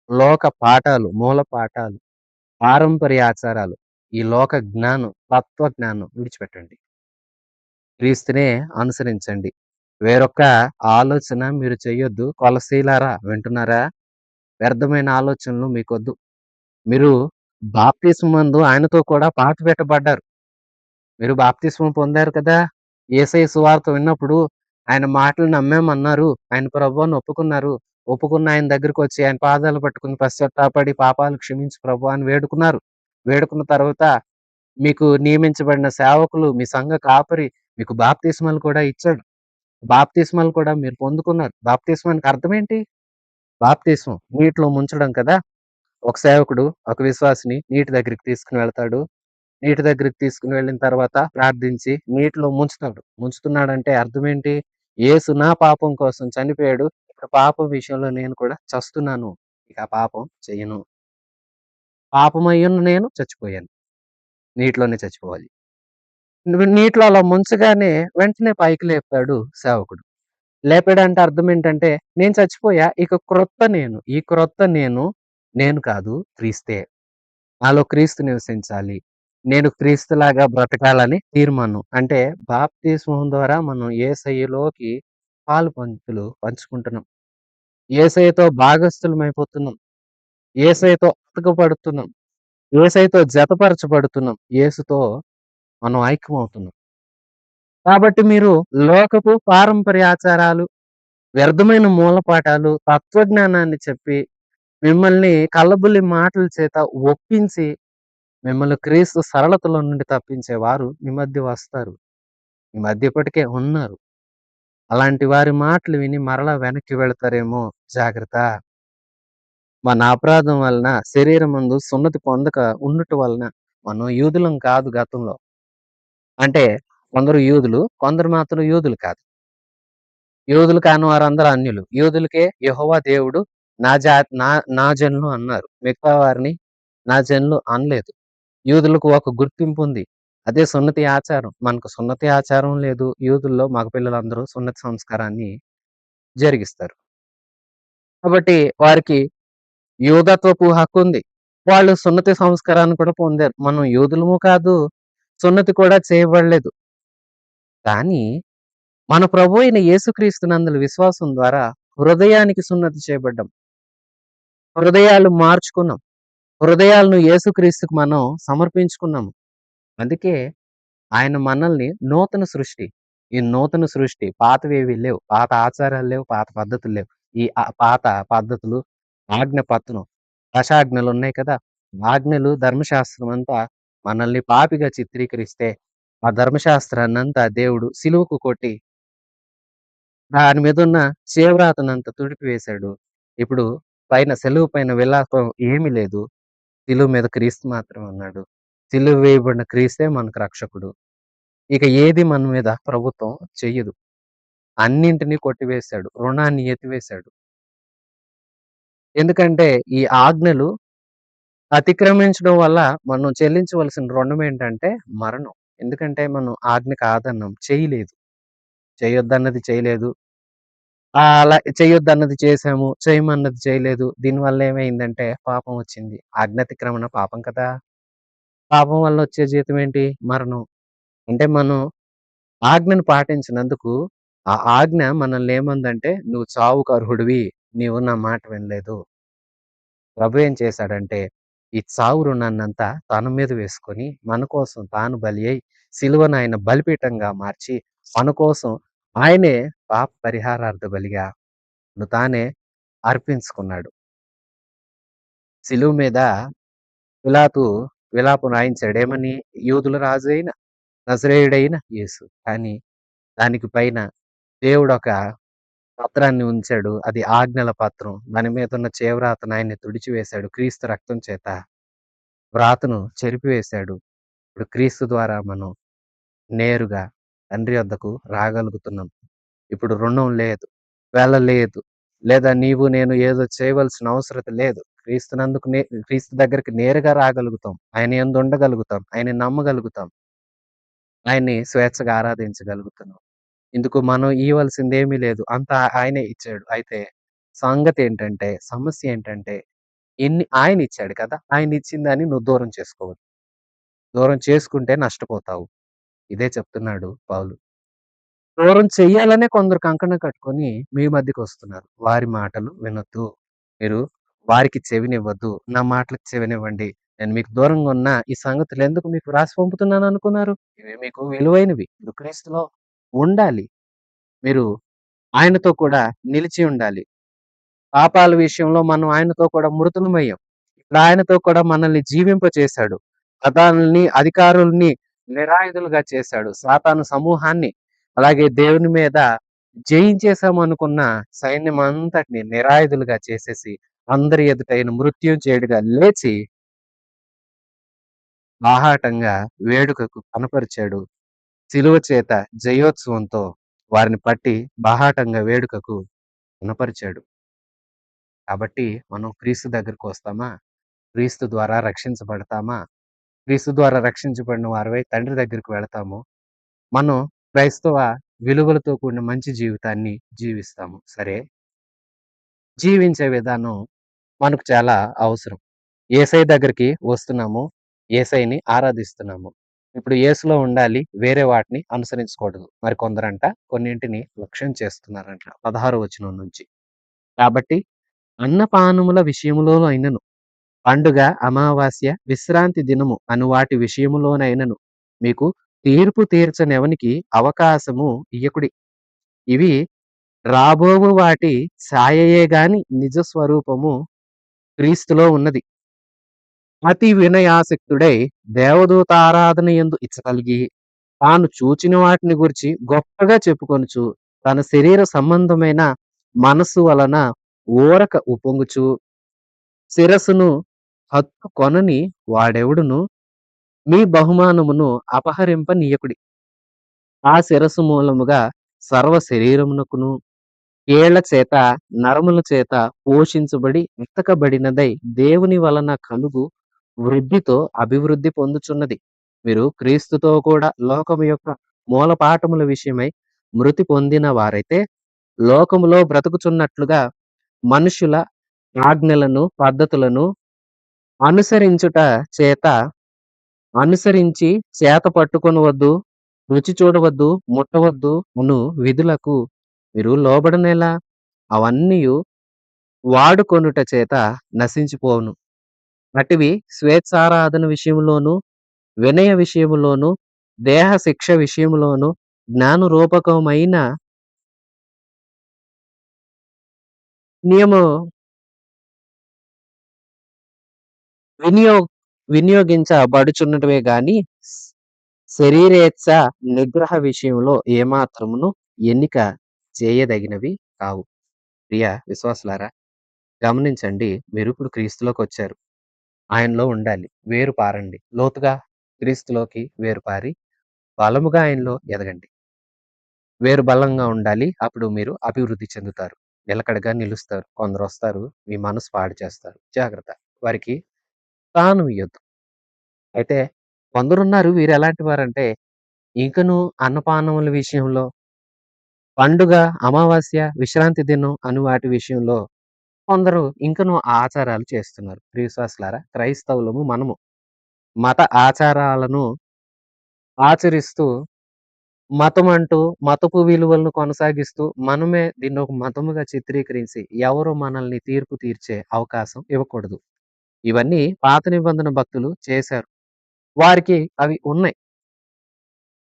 లోక పాఠాలు, మూల పాఠాలు, పారంపర్య ఆచారాలు, ఈ లోక జ్ఞానం, తత్వ జ్ఞానం విడిచిపెట్టండి. క్రీస్తునే అనుసరించండి. వేరొక ఆలోచన మీరు చెయ్యొద్దు. కొలసీలారా, వింటున్నారా? వ్యర్థమైన ఆలోచనలు మీకొద్దు. మీరు బాప్తిస్మందు ఆయనతో కూడా పాతి పెట్టబడ్డారు. మీరు బాప్తిస్మం పొందారు కదా! యేసయ్య సువార్త విన్నప్పుడు ఆయన మాటలు నమ్మామన్నారు. ఆయన ప్రభువుని ఒప్పుకున్నారు. ఒప్పుకున్న ఆయన దగ్గరికి వచ్చి ఆయన పాదాలు పట్టుకుని పశ్చాత్తాపడి పాపాలు క్షమించు ప్రభువా అని వేడుకున్నారు. వేడుకున్న తర్వాత మీకు నియమించబడిన సేవకులు, మీ సంఘ కాపరి మీకు బాప్తిస్మాలు కూడా ఇచ్చాడు. బాప్తిస్మాలు కూడా మీరు పొందుకున్నారు. బాప్తిస్మానికి అర్థమేంటి? బాప్తిస్మం నీటిలో ముంచడం కదా! ఒక సేవకుడు, ఒక విశ్వాసిని నీటి దగ్గరికి తీసుకొని వెళ్తాడు. నీటి దగ్గరికి తీసుకొని వెళ్ళిన తర్వాత ప్రార్థించి నీటిలో ముంచుతాడు. ముంచుతున్నాడంటే అర్థమేంటి? యేసు నా పాపం కోసం చనిపోయాడు. ఇప్పుడు పాపం విషయంలో నేను కూడా చస్తున్నాను. ఇక ఆ పాపం చెయ్యను. పాపమయ్యున్న నేను చచ్చిపోయాను. నీటిలోనే చచ్చిపోవాలి. నీటిలో అలా ముంచగానే వెంటనే పైకి లేపుతాడు సేవకుడు. లేపాడంటే అర్థం ఏంటంటే, నేను చచ్చిపోయా. ఇక క్రొత్త నేను. ఈ క్రొత్త నేను, నేను కాదు క్రీస్తే. నాలో క్రీస్తు నివసించాలి. నేను క్రీస్తులాగా బ్రతకాలని తీర్మానం. అంటే బాప్తిస్మం ద్వారా మనం యేసయ్యలోకి పాలు పంచులు పంచుకుంటున్నాం. యేసయ్యతో భాగస్థులమైపోతున్నాం. యేసయ్యతో అతకబడుతున్నాం. యేసయ్యతో జతపరచబడుతున్నాం. యేసుతో మనం ఐక్యమవుతున్నాం. కాబట్టి మీరు లోకపు పారంపర్యాచారాలు, వ్యర్థమైన మూలపాఠాలు, తత్వజ్ఞానాన్ని చెప్పి, మిమ్మల్ని కల్లబుల్లి మాటల చేత ఒప్పించి, మిమ్మల్ని క్రీస్తు సరళతలో నుండి తప్పించేవారు మీ మధ్య వస్తారు. మీ మధ్య ఇప్పటికే ఉన్నారు. అలాంటి వారి మాటలు విని మరలా వెనక్కి వెళతారేమో జాగ్రత్త. మన అపరాధం వలన శరీరమందు సున్నతి పొందక ఉండుట వలన మనం యూదులం కాదు గతంలో. అంటే కొందరు యూదులు, కొందరు మాత్రం యూదులు కాదు. యూదులు కాని వారందరూ అన్యులు. యూదులకే యెహోవా దేవుడు నా జనులు అన్నారు. మిగతా వారిని నా జనులు అనలేదు. యూదులకు ఒక గుర్తింపు ఉంది. అదే సున్నతి ఆచారం. మనకు సున్నతి ఆచారం లేదు. యూదుల్లో మగ పిల్లలందరూ సున్నతి సంస్కారాన్ని జరిగిస్తారు. కాబట్టి వారికి యూదత్వపు హక్కుంది. వాళ్ళు సున్నతి సంస్కారాన్ని కూడా పొందారు. మనం యూదులము కాదు, సున్నతి కూడా చేయబడలేదు. కానీ మన ప్రభువైన యేసుక్రీస్తునందుల విశ్వాసం ద్వారా హృదయానికి సున్నతి చేయబడ్డాం. హృదయాలు మార్చుకున్నాం. హృదయాలను యేసుక్రీస్తుకు మనం సమర్పించుకున్నాము. అందుకే ఆయన మనల్ని నూతన సృష్టి. ఈ నూతన సృష్టి పాతవేవి లేవు. పాత ఆచారాలు లేవు. పాత పద్ధతులు లేవు. ఈ పాత పద్ధతులు ఆజ్ఞపత్రం, దశాజ్ఞలున్నాయి కదా! ఆజ్ఞలు, ధర్మశాస్త్రం అంతా మనల్ని పాపిగా చిత్రీకరిస్తే, ఆ ధర్మశాస్త్రాన్నంతా దేవుడు సిలువకు కొట్టి దాని మీదున్న చేవ్రాతనంతా తుడిపివేశాడు. ఇప్పుడు పైన సెలువు పైన విలాపం ఏమీ లేదు. సిలువ మీద క్రీస్తు మాత్రమే ఉన్నాడు. సిలువ వేయబడిన క్రీస్తే మనకు రక్షకుడు. ఇక ఏది మన మీద ప్రభుత్వం చెయ్యదు. అన్నింటిని కొట్టివేశాడు. రుణాన్ని ఎత్తివేశాడు. ఎందుకంటే ఈ ఆజ్ఞలు అతిక్రమించడం వల్ల మనం చెల్లించవలసిన రుణం ఏంటంటే మరణం. ఎందుకంటే మనం ఆజ్ఞ కాదన్నాం. చేయలేదు. చేయొద్దన్నది చేయలేదు. అలా చేయొద్దన్నది చేశాము. చేయమన్నది చేయలేదు. దీనివల్ల ఏమైందంటే పాపం వచ్చింది. ఆజ్ఞాతిక్రమణ పాపం కదా! పాపం వల్ల వచ్చే జీతం ఏంటి? మరణం. అంటే మనం ఆజ్ఞను పాటించినందుకు ఆ ఆజ్ఞ మనల్ని ఏమందంటే నువ్వు చావుకు అర్హుడివి. నీవు నా మాట వినలేదు. ప్రభు ఏం చేశాడంటే ఈ చావు రుణాన్నంతా తన మీద వేసుకొని మన కోసం తాను బలి అయి సిలువను ఆయన బలిపీఠంగా మార్చి మన కోసం ఆయనే పాప పరిహారార్థ బలిగా తానే అర్పించుకున్నాడు. సిలువ మీద పిలాతు విలాపం రాయించాడు. ఏమని? యూదుల రాజు అయిన నజరేయుడైన యేసు. కానీ దానికి పైన దేవుడు ఒక పత్రాన్ని ఉంచాడు. అది ఆజ్ఞల పత్రం. దాని మీద ఉన్న చేవ్రాతను ఆయన్ని తుడిచివేశాడు. క్రీస్తు రక్తం చేత వ్రాతను చెరిపివేశాడు. ఇప్పుడు క్రీస్తు ద్వారా మనం నేరుగా తండ్రి వద్దకు రాగలుగుతున్నాం. ఇప్పుడు రుణం లేదు. వెల లేదు. లేదా నీవు నేను ఏదో చేయవలసిన అవసరత లేదు. క్రీస్తు దగ్గరికి నేరుగా రాగలుగుతాం. ఆయన యందు ఉండగలుగుతాం. ఆయన్ని నమ్మగలుగుతాం. ఆయన్ని స్వేచ్ఛగా ఆరాధించగలుగుతున్నాం. ఇందుకు మనం ఇయ్యవలసిందేమీ లేదు. అంతా ఆయనే ఇచ్చాడు. అయితే సమస్య ఏంటంటే ఆయన ఇచ్చాడు కదా! ఆయన ఇచ్చిన దాన్ని నువ్వు దూరం చేసుకోవద్దు. దూరం చేసుకుంటే నష్టపోతావు. ఇదే చెప్తున్నాడు పౌలు. దూరం చెయ్యాలనే కొందరు కంకణం కట్టుకొని మీ మధ్యకొస్తున్నారు. వారి మాటలు వినొద్దు. మీరు వారికి చెవినివ్వద్దు. నా మాటలకు చెవినివ్వండి. నేను మీకు దూరంగా ఉన్న ఈ సంగతులు ఎందుకు మీకు రాసి పంపుతున్నాను అనుకున్నారు? ఇవి మీకు విలువైనవి. మీరు క్రీస్తులో ఉండాలి. మీరు ఆయనతో కూడా నిలిచి ఉండాలి. పాపాల విషయంలో మనం ఆయనతో కూడా మృతులమయ్యాం. ఇప్పుడు ఆయనతో కూడా మనల్ని జీవింపచేశాడు. ప్రధానుల్ని, అధికారుల్ని నిరాయుధులుగా చేశాడు. సాతాను సమూహాన్ని, అలాగే దేవుని మీద జయించేసామనుకున్న సైన్యమంతటిని నిరాయుధులుగా చేసేసి, అందరి ఎదుట ఆయన మృత్యుంజయుడిగా లేచి బాహాటంగా వేడుకకు కనపరిచాడు. శిలువ చేత జయోత్సవంతో వారిని పట్టి బాహాటంగా వేడుకకు కనపరిచాడు. కాబట్టి మనం క్రీస్తు దగ్గరికి వస్తామా? క్రీస్తు ద్వారా రక్షించబడతామా? క్రీస్తు ద్వారా రక్షించబడిన వారమై తండ్రి దగ్గరికి వెళతాము. మనం క్రైస్తవ విలువలతో కూడిన మంచి జీవితాన్ని జీవిస్తాము. సరే, జీవించే విధానం మనకు చాలా అవసరం. యేసయ్య దగ్గరికి వస్తున్నాము. యేసయ్యని ఆరాధిస్తున్నాము. ఇప్పుడు యేసులో ఉండాలి. వేరే వాటిని అనుసరించకూడదు. మరి కొందరంట కొన్నింటిని లక్ష్యం చేస్తున్నారంట. 16 వచనం నుంచి. కాబట్టి అన్నపానముల విషయములోనైనను, పండుగ, అమావాస్య, విశ్రాంతి దినము అను వాటి విషయములోనైనను మీకు తీర్పు తీర్చనెవనికి అవకాశము ఇయ్యకుడి. ఇవి రాబోవు వాటి ఛాయయే గాని నిజ స్వరూపము క్రీస్తులో ఉన్నది. అతి వినయాసక్తుడై దేవదూతారాధన యందు ఇచ్చగలిగి తాను చూచిన వాటిని గురించి గొప్పగా చెప్పుకొనుచు తన శరీర సంబంధమైన మనస్సు వలన ఊరక ఉప్పొంగుచు శిరస్సును హత్తుకొనని వాడెవడును మీ బహుమానమును అపహరింపనీయకుడి. ఆ శిరస్సు మూలముగా సర్వ శరీరమునకును కీళ్ల చేత నరముల చేత పోషించబడి ఎత్తకబడినదై దేవుని వలన కలుగు వృద్ధితో అభివృద్ధి పొందుచున్నది. మీరు క్రీస్తుతో కూడా లోకము యొక్క మూలపాఠముల విషయమై మృతి పొందిన వారైతే లోకములో బ్రతుకుచున్నట్లుగా మనుషుల ఆజ్ఞలను, పద్ధతులను అనుసరించుట చేత అనుసరించి చేత పట్టుకొనవద్దు, రుచి చూడవద్దు, ముట్టవద్దు అను విధులకు మీరు లోబడనేలా? అవన్నీయు వాడుకొనుట చేత నశించిపోవును. అటివి స్వేచ్ఛారాధన విషయములోను, వినయ విషయములోను, దేహ శిక్ష విషయములోను, జ్ఞానరూపకమైన నియమ వినియో వినియోగించబడుచున్నటివే గాని శరీరేచ్ఛ నిగ్రహ విషయంలో ఏమాత్రమును ఎన్నిక చేయదగినవి కావు. ప్రియ విశ్వాసులారా, గమనించండి. మీరిప్పుడు క్రీస్తులోకొచ్చారు. ఆయనలో ఉండాలి. వేరు పారండి. లోతుగా క్రీస్తులోకి వేరు పారి బలముగా ఆయనలో ఎదగండి. వేరు బలంగా ఉండాలి. అప్పుడు మీరు అభివృద్ధి చెందుతారు. నిలకడగా నిలుస్తారు. కొందరొస్తారు మీ మనసు పాడు చేస్తారు. జాగ్రత్త. వారికి స్థానం ఇయ్యొద్దు. అయితే కొందరున్నారు వీరెలాంటి వారంటే, ఇంకను అన్నపానముల విషయంలో, పండుగ, అమావాస్య, విశ్రాంతి దినం అను వాటి విషయంలో కొందరు ఇంకను ఆచారాలు చేస్తున్నారు. ప్రియ విశ్వాసులారా, క్రైస్తవులము మనము మత ఆచారాలను ఆచరిస్తూ మతమంటూ, మతపు విలువలను కొనసాగిస్తూ, మనమే దీన్నొక మతముగా చిత్రీకరించి, ఎవరు మనల్ని తీర్పు తీర్చే అవకాశం ఇవ్వకూడదు. ఇవన్నీ పాత నిబంధన భక్తులు చేశారు. వారికి అవి ఉన్నాయి.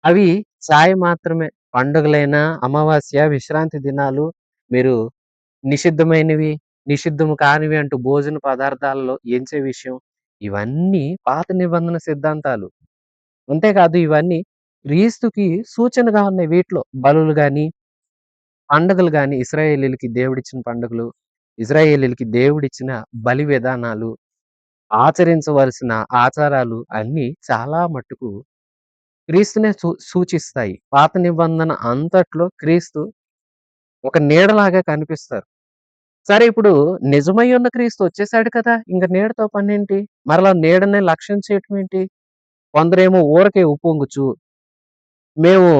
అవి ఛాయ మాత్రమే. పండుగలైనా, అమావాస్య, విశ్రాంతి దినాలు, మీరు నిషిద్ధమైనవి, నిషిద్ధము కానివి అంటూ భోజన పదార్థాలలో ఎంచే విషయం, ఇవన్నీ పాత నిబంధన సిద్ధాంతాలు. అంతేకాదు ఇవన్నీ క్రీస్తుకి సూచనగా ఉన్నాయి. వీటిలో బలులు గాని, పండుగలు గాని, ఇశ్రాయేలీయులకి దేవుడిచ్చిన పండుగలు, ఇశ్రాయేలీయులకి దేవుడిచ్చిన బలి విధానాలు, ఆచరించవలసిన ఆచారాలు అన్నీ చాలా మట్టుకు క్రీస్తునే సూచిస్తాయి. పాత నిబంధన అంతట్లో క్రీస్తు ఒక నీడలాగా కనిపిస్తారు. సరే, ఇప్పుడు నిజమై ఉన్న క్రీస్తు వచ్చేసాడు కదా! ఇంక నీడతో పనేంటి? మరలా నీడనే లక్ష్యం చేయటం ఏంటి? కొందరేమో ఊరకే ఉప్పొంగుచు, మేము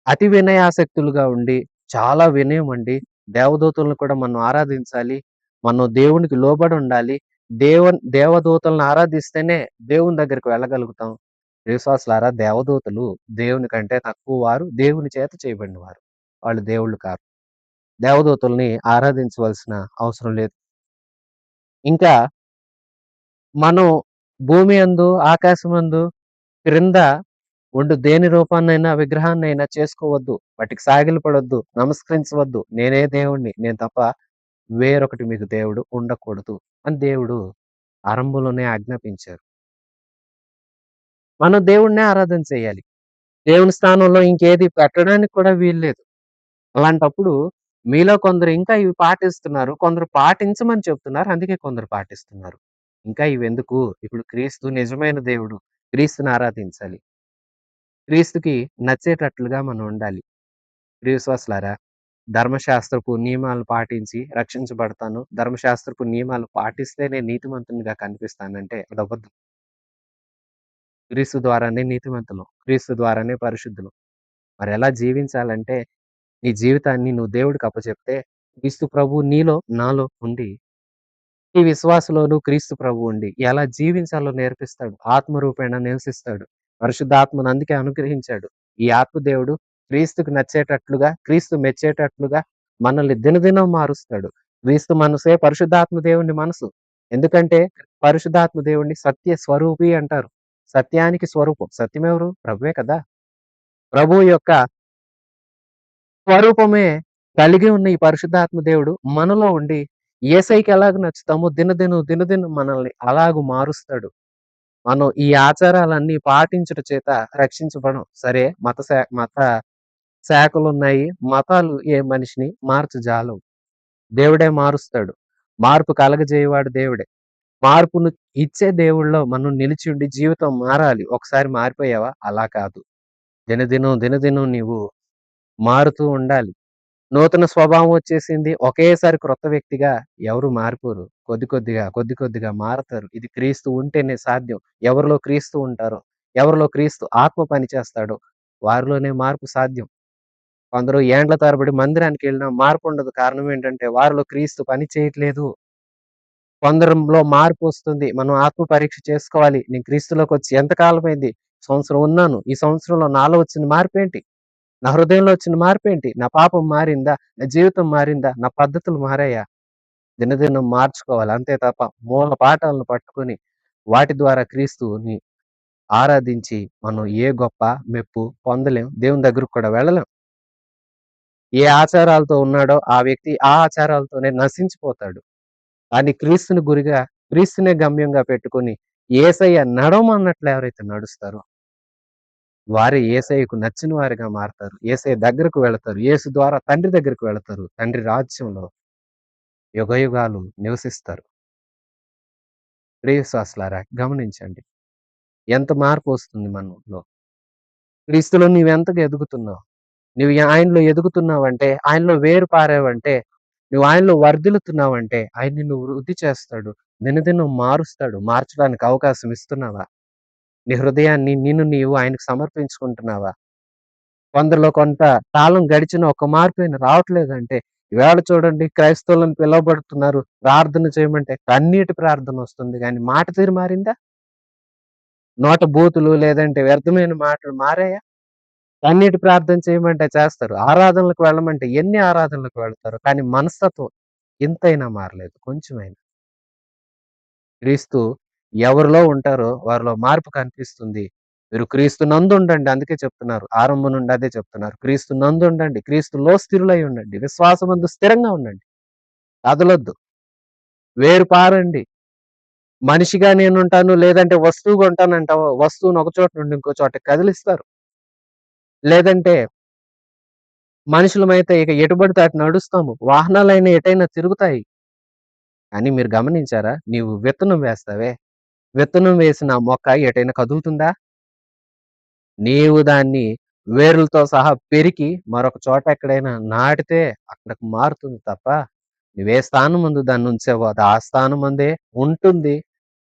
అతి వినయాసక్తులుగా ఉండి, చాలా వినయం అండి. దేవదూతలను కూడా మనం ఆరాధించాలి. మనం దేవునికి లోబడి ఉండాలి. దేవదూతలను ఆరాధిస్తేనే దేవుని దగ్గరికి వెళ్ళగలుగుతాం. విశ్వాసులారా, దేవదూతలు దేవుని కంటే తక్కువ వారు, దేవుని చేత చేయబడిన వారు. వాళ్ళు దేవుళ్ళు కారు. దేవదూతల్ని ఆరాధించవలసిన అవసరం లేదు. ఇంకా మనం భూమి యందు, ఆకాశమందు, క్రింద ఉండు దేని రూపాన్నైనా, విగ్రహాన్నైనా చేసుకోవద్దు. వాటికి సాగిలపడొద్దు, నమస్కరించవద్దు. నేనే దేవుణ్ణి, నేను తప్ప వేరొకటి మీకు దేవుడు ఉండకూడదు అని దేవుడు ఆరంభంలోనే ఆజ్ఞాపించారు. మనం దేవుడినే ఆరాధన చేయాలి. దేవుని స్థానంలో ఇంకేది పెట్టడానికి కూడా వీల్లేదు. అలాంటప్పుడు మీలో కొందరు ఇంకా ఇవి పాటిస్తున్నారు. కొందరు పాటించమని చెప్తున్నారు. అందుకే కొందరు పాటిస్తున్నారు. ఇంకా ఇవెందుకు? ఇప్పుడు క్రీస్తు నిజమైన దేవుడు. క్రీస్తుని ఆరాధించాలి. క్రీస్తుకి నచ్చేటట్లుగా మనం ఉండాలి. ప్రియ విశ్వాసులారా, ధర్మశాస్త్రపు నియమాలు పాటించి రక్షించబడతాను. ధర్మశాస్త్రపు నియమాలు పాటిస్తే నేను నీతిమంతునిగా కనిపిస్తానంటే అది అబద్ధం. క్రీస్తు ద్వారానే నీతిమంతులం. క్రీస్తు ద్వారానే పరిశుద్ధులం. మరెలా జీవించాలంటే నీ జీవితాన్ని నువ్వు దేవుడికి అప్పచెప్తే క్రీస్తు ప్రభువు నీలో, నాలో ఉండి ఈ విశ్వాసలోను క్రీస్తు ప్రభువు ఉండి ఎలా జీవించాలో నేర్పిస్తాడు. ఆత్మరూపేణ నివసిస్తాడు. పరిశుద్ధాత్మను అందుకే అనుగ్రహించాడు. ఈ ఆత్మదేవుడు క్రీస్తుకు నచ్చేటట్లుగా, క్రీస్తు మెచ్చేటట్లుగా మనల్ని దినదినం మారుస్తాడు. క్రీస్తు మనసే పరిశుద్ధాత్మ దేవుని మనసు. ఎందుకంటే పరిశుద్ధాత్మ దేవుడిని సత్య స్వరూపి అంటారు. సత్యానికి స్వరూపం. సత్యమెవరు? ప్రభువే కదా! ప్రభువు యొక్క స్వరూపమే కలిగి ఉన్న ఈ పరిశుద్ధాత్మ దేవుడు మనలో ఉండి యేసయ్యకి ఎలాగ నచ్చుతామో దినదినం మనల్ని అలాగు మారుస్తాడు. మనం ఈ ఆచారాలన్నీ పాటించుట చేత రక్షించబడం. సరే మత శాఖలున్నాయి. మతాలు ఏ మనిషిని మార్చజాలవు. దేవుడే మారుస్తాడు. మార్పు కలగజేయవాడు దేవుడే. మార్పును ఇచ్చే దేవుడిలో మనం నిలిచి ఉండి జీవితం మారాలి. ఒకసారి మారిపోయావా? అలా కాదు. దినదినం నీవు మారుతూ ఉండాలి. నూతన స్వభావం వచ్చేసింది. ఒకేసారి క్రొత్త వ్యక్తిగా ఎవరు మారిపోరు. కొద్ది కొద్దిగా మారతారు. ఇది క్రీస్తు ఉంటేనే సాధ్యం. ఎవరిలో క్రీస్తు ఉంటారో, ఎవరిలో క్రీస్తు ఆత్మ పనిచేస్తాడో వారిలోనే మార్పు సాధ్యం. కొందరు ఏండ్ల తరబడి మందిరానికెళ్ళినా మార్పుండదు. కారణం ఏంటంటే వారిలో క్రీస్తు పని చేయట్లేదు. కొందరిలో మార్పొస్తుంది. మనం ఆత్మ పరీక్ష చేసుకోవాలి. నేను క్రీస్తులోకొచ్చి ఎంత కాలమైంది? సంవత్సరం ఉన్నాను. ఈ సంవత్సరంలో నాలో వచ్చిన మార్పేంటి? నా హృదయంలో వచ్చిన మార్పేంటి? నా పాపం మారిందా? నా జీవితం మారిందా? నా పద్ధతులు మారాయా? దినదినం మార్చుకోవాలి. అంతే తప్ప మూల పాఠాలను పట్టుకొని వాటి ద్వారా క్రీస్తుని ఆరాధించి మనం ఏ గొప్ప మెప్పు పొందలేం. దేవుని దగ్గరికి కూడా వెళ్ళలేం. ఏ ఆచారాలతో ఉన్నాడో ఆ వ్యక్తి ఆ ఆచారాలతోనే నశించిపోతాడు. కానీ క్రీస్తునే గమ్యంగా పెట్టుకొని యేసయ్య నడవమన్నట్లు ఎవరైతే నడుస్తారో వారే యేసయ్యకు నచ్చిన వారిగా మారతారు. యేసయ్య దగ్గరకు వెళతారు. యేసు ద్వారా తండ్రి దగ్గరికి వెళతారు. తండ్రి రాజ్యంలో యుగయుగాలు నివసిస్తారు. ప్రియ విశ్వాసులారా గమనించండి. ఎంత మార్పు వస్తుంది మనలో. క్రీస్తులో నీవెంతగా ఎదుగుతున్నావు? నువ్వు ఆయనలో ఎదుగుతున్నావంటే, ఆయనలో వేరు పారావంటే, నువ్వు ఆయనలో వర్ధిల్లుతున్నావంటే, ఆయన నిన్ను వృద్ధి చేస్తాడు. దినదినం మారుస్తాడు. మార్చడానికి అవకాశం ఇస్తున్నావా? నీ హృదయాన్ని నిన్ను నీవు ఆయనకు సమర్పించుకుంటున్నావా? కొందరిలో కొంత కాలం గడిచిన ఒక మార్పైనా రావట్లేదంటే, ఈవేళ చూడండి క్రైస్తవులను పిలువబడుతున్నారు. ప్రార్థన చేయమంటే కన్నీటి ప్రార్థన వస్తుంది గానీ మాట తీరు మారిందా? నోట బూతులు లేదంటే వ్యర్థమైన మాటలు మారాయా? కన్నీటి ప్రార్థన చేయమంటే చేస్తారు. ఆరాధనలకు వెళ్ళమంటే ఎన్ని ఆరాధనలకు వెళ్తారు. కానీ మనస్తత్వం ఇంతైనా మారలేదు. కొంచెమైనా. క్రీస్తు ఎవరిలో ఉంటారో వారిలో మార్పు కనిపిస్తుంది. మీరు క్రీస్తు నందుండండి. అందుకే చెప్తున్నారు. ఆరంభం నుండి అదే చెప్తున్నారు. క్రీస్తు నందుండండి. క్రీస్తులో స్థిరులై ఉండండి. విశ్వాసమందు స్థిరంగా ఉండండి. కదలొద్దు. వేరు పారండి. మనిషిగా నేనుంటాను లేదంటే వస్తువుగా ఉంటానంటావా వస్తువుని ఒక చోట నుండి ఇంకో చోటకి కదిలిస్తారు. లేదంటే మనుషులమైతే ఇక ఎటు పడితే అటు నడుస్తాము. వాహనాలైనా ఎటైనా తిరుగుతాయి. కానీ మీరు గమనించారా? నీవు విత్తనం వేస్తావే, విత్తనం వేసిన ఆ మొక్క ఎటైనా కదులుతుందా? నీవు దాన్ని వేర్లతో సహా పెరికి మరొక చోట ఎక్కడైనా నాటితే అక్కడికి మారుతుంది తప్ప, నువ్వే స్థానమందు దాన్నుంచావో అది ఆ స్థానమందే ఉంటుంది.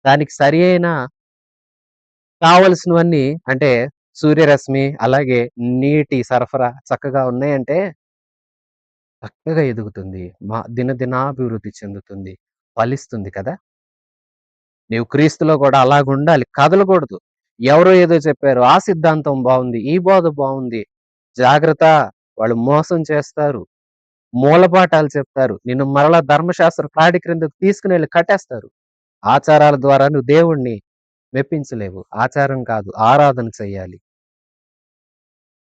దానికి సరి అయిన కావలసినవన్నీ అంటే సూర్యరశ్మి, అలాగే నీటి సరఫరా చక్కగా ఉన్నాయంటే చక్కగా ఎదుగుతుంది. దినదినాభివృద్ధి చెందుతుంది. ఫలిస్తుంది కదా! నీవు క్రీస్తులో కూడా అలాగుండాలి. కదలకూడదు. ఎవరో ఏదో చెప్పారు. ఆ సిద్ధాంతం బావుంది. ఈ బోధ బావుంది. జాగ్రత్త. వాళ్ళు మోసం చేస్తారు. మూలపాఠాలు చెప్తారు. నిన్ను మరలా ధర్మశాస్త్ర కాడి క్రిందకు తీసుకునెళ్లి కట్టేస్తారు. ఆచారాల ద్వారా నువ్వు దేవుణ్ణి మెప్పించలేవు. ఆచారం కాదు. ఆరాధన చెయ్యాలి.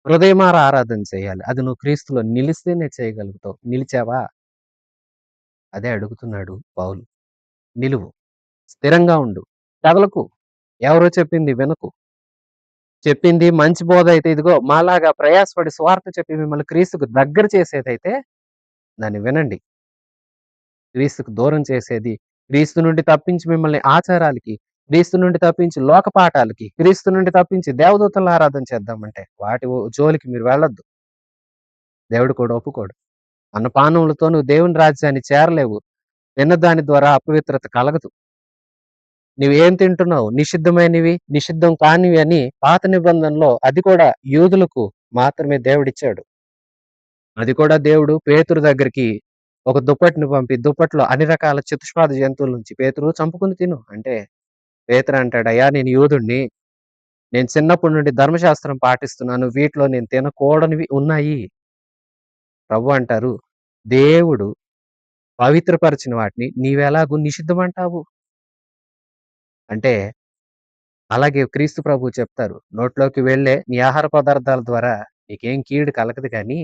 హృదయమార ఆరాధన చేయాలి. అది నువ్వు క్రీస్తులో నిలిస్తేనే చేయగలుగుతావు. నిలిచావా? అదే అడుగుతున్నాడు పౌలు. నిలువు. స్థిరంగా ఉండు. కదలకు. ఎవరో చెప్పింది వినకు. చెప్పింది మంచి బోధ అయితే ఇదిగో మాలాగా ప్రయాసపడి సువార్త చెప్పి మిమ్మల్ని క్రీస్తుకు దగ్గర చేసేదైతే దాన్ని వినండి. క్రీస్తుకు దూరం చేసేది, క్రీస్తు నుండి తప్పించి మిమ్మల్ని ఆచారాలకి, క్రీస్తు నుండి తప్పించి లోక పాఠాలకి, క్రీస్తు నుండి తప్పించి దేవదూతలను ఆరాధన చేద్దామంటే వాటి జోలికి మీరు వెళ్ళొద్దు. దేవుడు కూడా ఒప్పుకోడు. అన్నపానములతో నువ్వు దేవుని రాజ్యాన్ని చేరలేవు. తిన్న దాని ద్వారా అపవిత్రత కలగదు. నువ్వేం తింటున్నావు? నిషిద్ధమైనవి, నిషిద్ధం కానివి అని పాత నిబంధనలో అది కూడా యూదులకు మాత్రమే దేవుడిచ్చాడు. అది కూడా దేవుడు పేతురు దగ్గరికి ఒక దుప్పటిని పంపి, దుప్పట్లో అన్ని రకాల చతుష్పాద జంతువుల నుంచి పేతురు చంపుకొని తిను అంటే, పేతురు అంటాడు, అయ్యా నేను యూదుణ్ణి. నేను చిన్నప్పటి నుండి ధర్మశాస్త్రం పాటిస్తున్నాను. వీటిలో నేను తినకూడనివి ఉన్నాయి. ప్రభు అంటారు, దేవుడు పవిత్రపరిచిన వాటిని నీవెలాగూ నిషిద్ధమంటావు? అంటే అలాగే క్రీస్తు ప్రభువు చెప్తారు, నోట్లోకి వెళ్ళే నీ ఆహార పదార్థాల ద్వారా నీకేం కీడు కలగదు కానీ,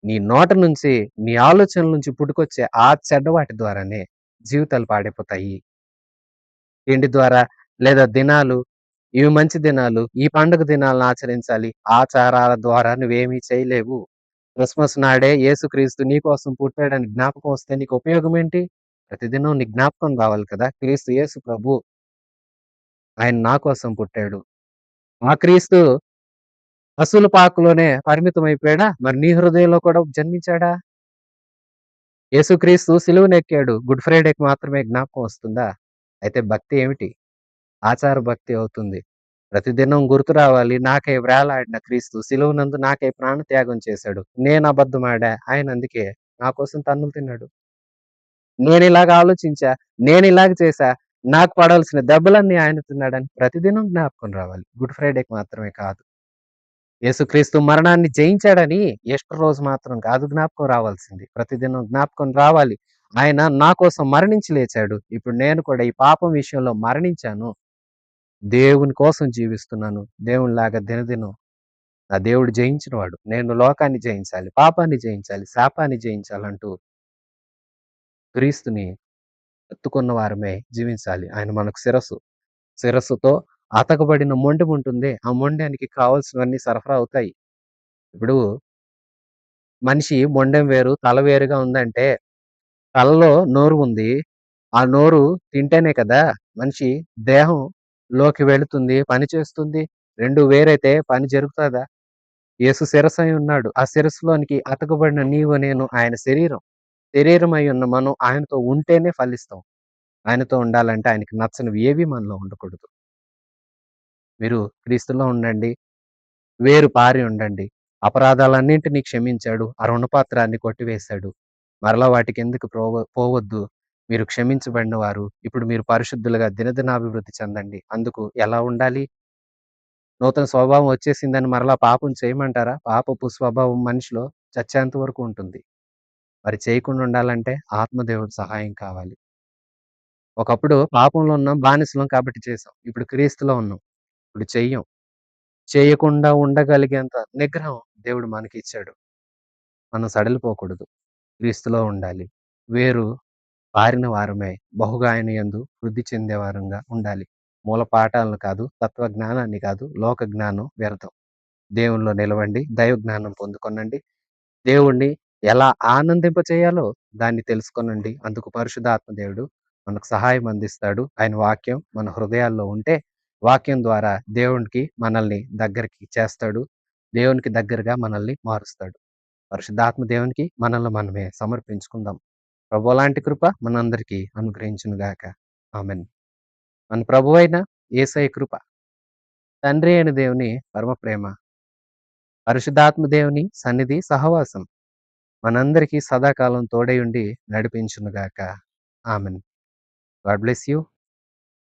నీ నోట నుంచి, నీ ఆలోచనల నుంచి పుట్టుకొచ్చే ఆ చెడ్డ వాటి ద్వారానే జీవితాలు పాడైపోతాయి. తిండి ద్వారా లేదా దినాలు, ఇవి మంచి దినాలు, ఈ పండుగ దినాలను ఆచరించాలి. ఆచారాల ద్వారా నువ్వేమీ చేయలేవు. క్రిస్మస్ నాడే యేసుక్రీస్తు నీ కోసం పుట్టాడని జ్ఞాపకం వస్తే నీకు ఉపయోగం ఏంటి? ప్రతిదినం నీ జ్ఞాపకం రావాలి కదా! క్రీస్తు యేసు ప్రభు ఆయన నా కోసం పుట్టాడు. ఆ క్రీస్తు పశువుల పాకలోనే పరిమితమైపోయాడా? మరి నీ హృదయంలో కూడా జన్మించాడా? యేసుక్రీస్తు సిలువనెక్కాడు. గుడ్ ఫ్రైడేకి మాత్రమే జ్ఞాపకం వస్తుందా? అయితే భక్తి ఏమిటి? ఆచార భక్తి అవుతుంది. ప్రతిదినం గుర్తు రావాలి. నాకై వ్రేలాడిన క్రీస్తు సిలువనందు నాకై ప్రాణత్యాగం చేశాడు. నేను అబద్ధమాడా. ఆయన అందుకే నా కోసం తన్నులు తిన్నాడు. నేనిలాగ ఆలోచించా. నేనిలాగ చేశా. నాకు పడాల్సిన దెబ్బలన్నీ ఆయన తిన్నాడని ప్రతిదినం జ్ఞాపకం రావాలి. గుడ్ ఫ్రైడేకి మాత్రమే కాదు. యేసుక్రీస్తు మరణాన్ని జయించాడని ఈస్టర్ రోజు మాత్రం కాదు జ్ఞాపకం రావాల్సింది. ప్రతిదినం జ్ఞాపకం రావాలి. ఆయన నా కోసం మరణించి లేచాడు. ఇప్పుడు నేను కూడా ఈ పాపం విషయంలో మరణించాను. దేవుని కోసం జీవిస్తున్నాను. దేవునిలాగా దినదినం నా దేవుడు జయించినవాడు. నేను లోకాన్ని జయించాలి, పాపాన్ని జయించాలి, శాపాన్ని జయించాలంటూ క్రీస్తుని ఎత్తుకున్న వారమే జీవించాలి. ఆయన మనకు శిరస్సు. శిరస్సుతో అతకబడిన మొండెం ఉంటుంది. ఆ మొండానికి కావాల్సినవన్నీ సరఫరా అవుతాయి. ఇప్పుడు మనిషి మొండెం వేరు, తల వేరుగా ఉందంటే, తలలో నోరు ఉంది. ఆ నోరు తింటేనే కదా మనిషి దేహంలోకి వెళుతుంది, పని చేస్తుంది. 2 వేరైతే పని జరుగుతాదా? యేసు శిరస్సై ఉన్నాడు. ఆ శిరస్సులోనికి అతకబడిన నీవు నేను ఆయన శరీరం. శరీరమై ఉన్న మనం ఆయనతో ఉంటేనే ఫలిస్తాం. ఆయనతో ఉండాలంటే ఆయనకి నచ్చనివి ఏవి మనలో ఉండకూడదు. మీరు క్రీస్తులో ఉండండి. వేరు పారి ఉండండి. అపరాధాలన్నింటినీ క్షమించాడు. ఆ రుణపాత్రాన్ని కొట్టివేశాడు. మరలా వాటికెందుకు పోవద్దు. మీరు క్షమించబడిన వారు. ఇప్పుడు మీరు పరిశుద్ధులుగా దినదినాభివృద్ధి చెందండి. అందుకు ఎలా ఉండాలి? నూతన స్వభావం వచ్చేసిందని మరలా పాపం చేయమంటారా? పాపపు స్వభావం మనిషిలో చచ్చేంత వరకు ఉంటుంది. మరి చేయకుండా ఉండాలంటే ఆత్మదేవుడి సహాయం కావాలి. ఒకప్పుడు పాపంలో ఉన్నాం, బానిసలం కాబట్టి చేసాం. ఇప్పుడు క్రీస్తులో ఉన్నాం. ఇప్పుడు చెయ్యం. చేయకుండా ఉండగలిగేంత నిగ్రహం దేవుడు మనకిచ్చాడు. మనం సడలిపోకూడదు. క్రీస్తులో ఉండాలి. వేరు పారిన వారమై బహుగా ఆయన యందు వృద్ధి చెందే వారంగా ఉండాలి. మూల పాఠాలను కాదు, తత్వజ్ఞానాన్ని కాదు, లోక జ్ఞానం వ్యర్థం. దేవునిలో నిలవండి. దైవ జ్ఞానం పొందుకొనండి. దేవుణ్ణి ఎలా ఆనందింపచేయాలో దాన్ని తెలుసుకొనండి. అందుకు పరిశుద్ధాత్మ దేవుడు మనకు సహాయం అందిస్తాడు. ఆయన వాక్యం మన హృదయాల్లో ఉంటే, వాక్యం ద్వారా దేవునికి మనల్ని దగ్గరికి చేస్తాడు. దేవునికి దగ్గరగా మనల్ని మారుస్తాడు. పరిశుద్ధాత్మ దేవునికి మనల్ని మనమే సమర్పించుకుందాం. ప్రభువులాంటి కృప మనందరికీ అనుగ్రహించును గాక. ఆమేన్. మన ప్రభువైన యేసయ్య కృప, తండ్రి అయిన దేవుని పరమ ప్రేమ, పరిశుద్ధాత్మ దేవుని సన్నిధి సహవాసం మనందరికీ సదాకాలం తోడై ఉండి నడిపించును గాక. ఆమేన్. God bless you.